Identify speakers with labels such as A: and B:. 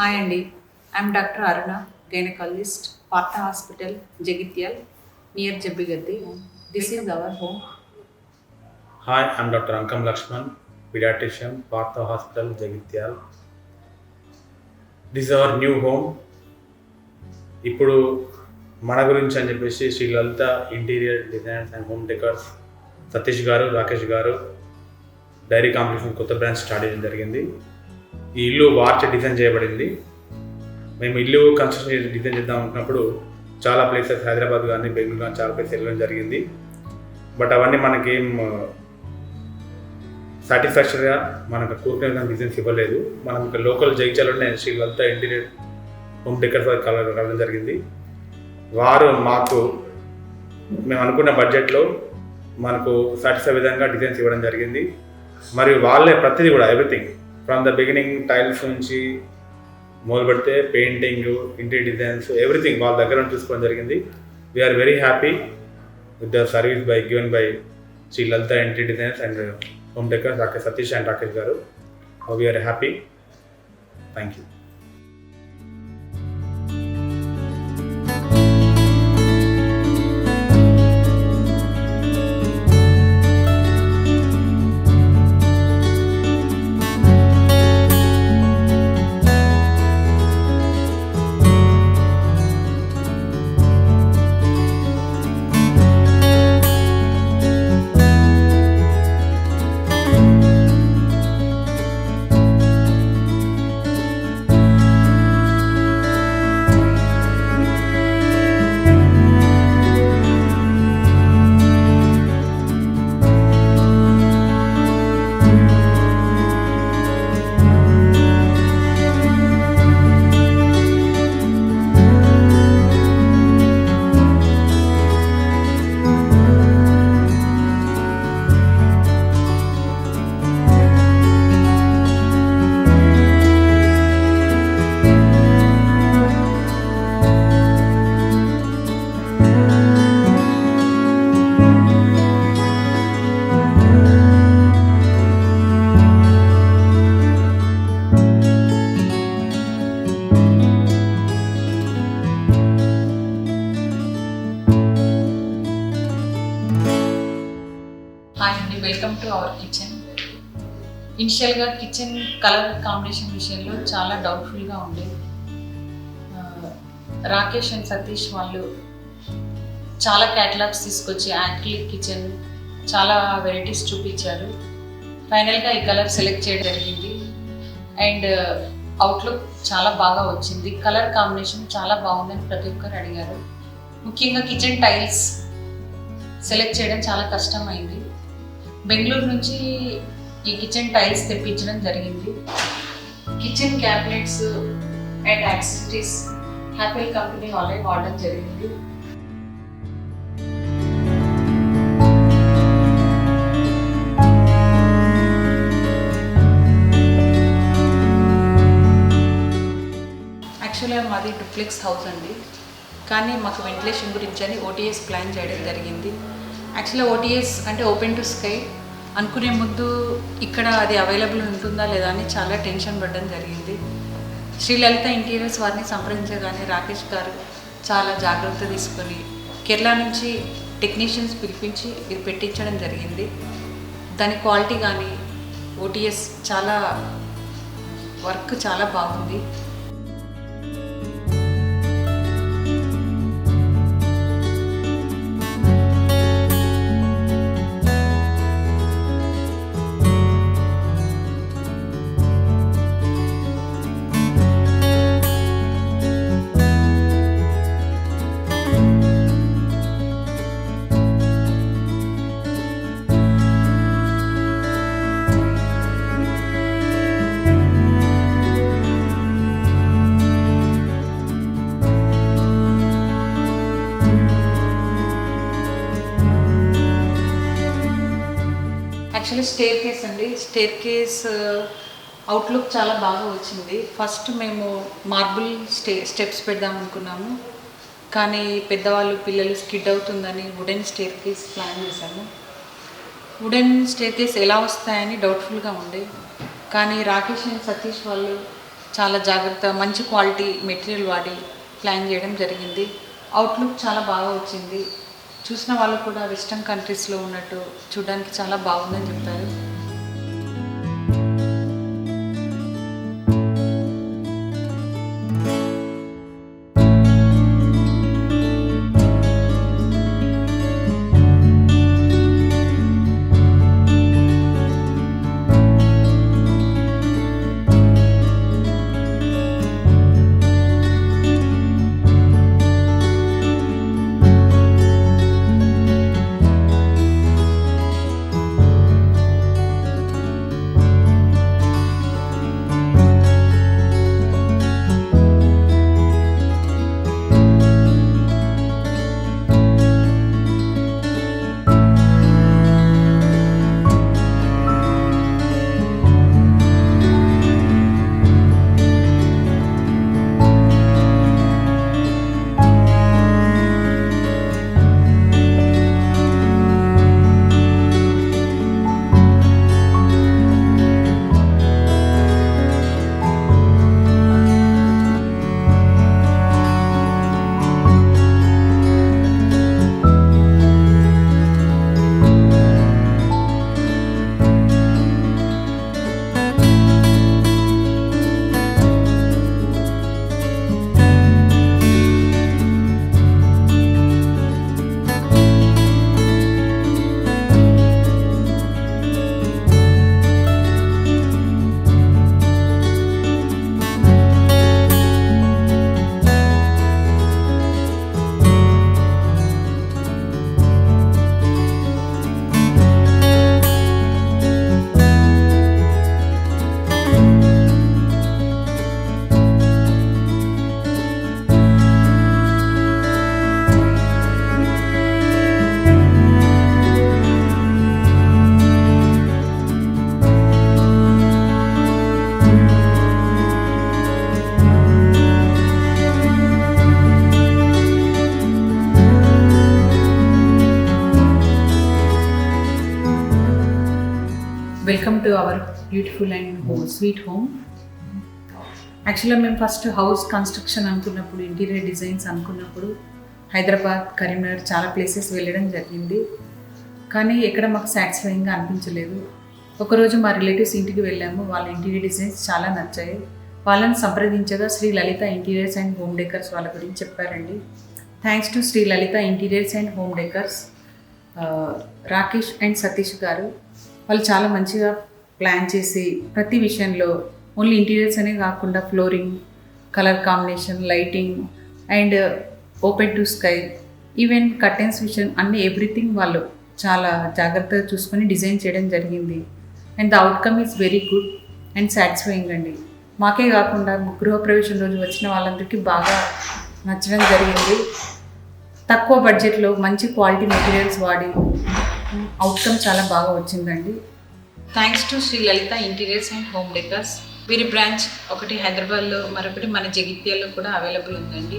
A: Hi Andy, I'm Dr. Aruna, gynecologist, Partha Hospital, Jagityal, near Jabbigatti. This is our home.
B: Hi, I'm Dr. Ankam Lakshman, pediatrician, Partha Hospital, Jagityal. This is our new home. ఇప్పుడు మన గురించి అని చెప్పేసి Sri Lalitha interior designs and home decors Satish garu, Rakesh garu dairy complex కొత్త branch start చేయడం జరిగింది. ఈ ఇల్లు వార్చ్ డిజైన్ చేయబడింది. మేము ఇల్లు కన్స్ట్రక్షన్ డిజైన్ చేద్దాం అనుకున్నప్పుడు చాలా ప్లేసెస్ హైదరాబాద్ కానీ బెంగళూరు కానీ చాలా ప్లేసెస్ వెళ్ళడం జరిగింది. బట్ అవన్నీ మనకేం సాటిస్ఫాక్షన్గా మనకు కోరుకునే బిజినెస్ ఇవ్వలేదు. మనం ఇక్కడ local జైచాలోనే Shri Lalitha interior home decors వారికి కలవడం జరిగింది. వారు మాకు మేము అనుకున్న బడ్జెట్లో మనకు సాటిస్ఫై విధంగా డిజైన్స్ ఇవ్వడం జరిగింది. మరియు వాళ్ళే ప్రతిదీ కూడా everything from the beginning tiles నుంచి మొదలు పెడితే పెయింటింగ్, ఇంటీరియర్ డిజైన్స్ ఎవ్రీథింగ్ వాళ్ళ దగ్గర చూసుకోవడం జరిగింది. We're very happy with the service given by Sri Lalitha interior designs and home decor, Dr. Satish and Rakesh garu. We are happy. Thank you.
A: Hi Andy, welcome to our kitchen. ఇనిషియల్గా kitchen colour combination విషయంలో చాలా డౌట్ఫుల్గా ఉండేది. Rakesh and Satish వాళ్ళు చాలా catalogues తీసుకొచ్చి acrylic kitchen చాలా varieties చూపించారు. ఫైనల్గా ఈ కలర్ సెలెక్ట్ చేయడం జరిగింది అండ్ అవుట్లుక్ చాలా బాగా వచ్చింది. కలర్ కాంబినేషన్ చాలా బాగుందని ప్రతి ఒక్కరు అడిగారు. ముఖ్యంగా కిచెన్ టైల్స్ సెలెక్ట్ చేయడం చాలా కష్టమైంది. బెంగళూరు నుంచి ఈ కిచెన్ టైల్స్ తెప్పించడం జరిగింది. Kitchen cabinets and accessories Hafele company వాళ్ళే వాడడం జరిగింది. యాక్చువల్గా మాది డూప్లెక్స్ హౌస్ అండి, కానీ మాకు వెంటిలేషన్ గురించి అని ఓటీఎస్ ప్లాన్ చేయడం జరిగింది. యాక్చువల్గా ఓటీఎస్ అంటే ఓపెన్ టు స్కై అనుకునే ముందు ఇక్కడ అది అవైలబుల్ ఉంటుందా లేదా అని చాలా టెన్షన్ పడడం జరిగింది. శ్రీ లలిత ఇంటీరియర్స్ వారిని సంప్రదించగానే రాకేష్ గారు చాలా జాగ్రత్త తీసుకొని కేరళ నుంచి టెక్నీషియన్స్ పిలిపించి ఇది పెట్టించడం జరిగింది. దాని క్వాలిటీ కానీ ఓటీఎస్ చాలా వర్క్ చాలా బాగుంది. యాక్చువల్లీ స్టేర్ కేస్ అండి. స్టేర్ కేస్ అవుట్లుక్ చాలా బాగా వచ్చింది. ఫస్ట్ మేము మార్బుల్ స్టెప్స్ పెడదాం అనుకున్నాము, కానీ పెద్దవాళ్ళు పిల్లలు స్కిడ్ అవుతుందని వుడెన్ స్టేర్ కేస్ ప్లాన్ చేశాము. వుడెన్ స్టేర్ కేస్ ఎలా వస్తాయని డౌట్ఫుల్గా ఉండే, కానీ రాకేష్ అండ్ సతీష్ వాళ్ళు చాలా జాగ్రత్త మంచి క్వాలిటీ మెటీరియల్ వాడి ప్లాన్ చేయడం జరిగింది. అవుట్లుక్ చాలా బాగా వచ్చింది. చూసిన వాళ్ళు కూడా వెస్ట్రన్ కంట్రీస్లో ఉన్నట్టు చూడడానికి చాలా బాగుందని చెప్పారు. Welcome to our beautiful and sweet home. యాక్చువల్గా మేము ఫస్ట్ హౌస్ కన్స్ట్రక్షన్ అనుకున్నప్పుడు, ఇంటీరియర్ డిజైన్స్ అనుకున్నప్పుడు హైదరాబాద్, కరీంనగర్ చాలా ప్లేసెస్ వెళ్ళడం జరిగింది. కానీ ఎక్కడ మాకు సాటిస్ఫైయింగ్గా అనిపించలేదు. ఒకరోజు మా రిలేటివ్స్ ఇంటికి వెళ్ళాము. వాళ్ళ ఇంటీరియర్ డిజైన్స్ చాలా నచ్చాయి. వాళ్ళని సంప్రదించగా Sri Lalitha interiors and home decors వాళ్ళ గురించి చెప్పారండి. Thanks to Sri Lalitha interiors and home decors, Rakesh and Satish గారు. వాళ్ళు చాలా మంచిగా ప్లాన్ చేసి ప్రతి విషయంలో ఓన్లీ ఇంటీరియర్స్ అనే కాకుండా flooring, colour combination, lighting and open to sky, even curtains విషయం అన్ని ఎవ్రీథింగ్ వాళ్ళు చాలా జాగ్రత్తగా చూసుకొని డిజైన్ చేయడం జరిగింది. And the outcome is very good and satisfying అండి. మాకే కాకుండా గృహప్రవేశం రోజు వచ్చిన వాళ్ళందరికీ బాగా నచ్చడం జరిగింది. తక్కువ బడ్జెట్లో మంచి క్వాలిటీ మెటీరియల్స్ వాడి అవుట్కమ్ చాలా బాగా వచ్చిందండి. Thanks to Sri Lalitha interiors and home decors. వీరి బ్రాంచ్ ఒకటి హైదరాబాద్లో, మరొకటి మన జగిత్యాలలో కూడా అవైలబుల్ ఉందండి.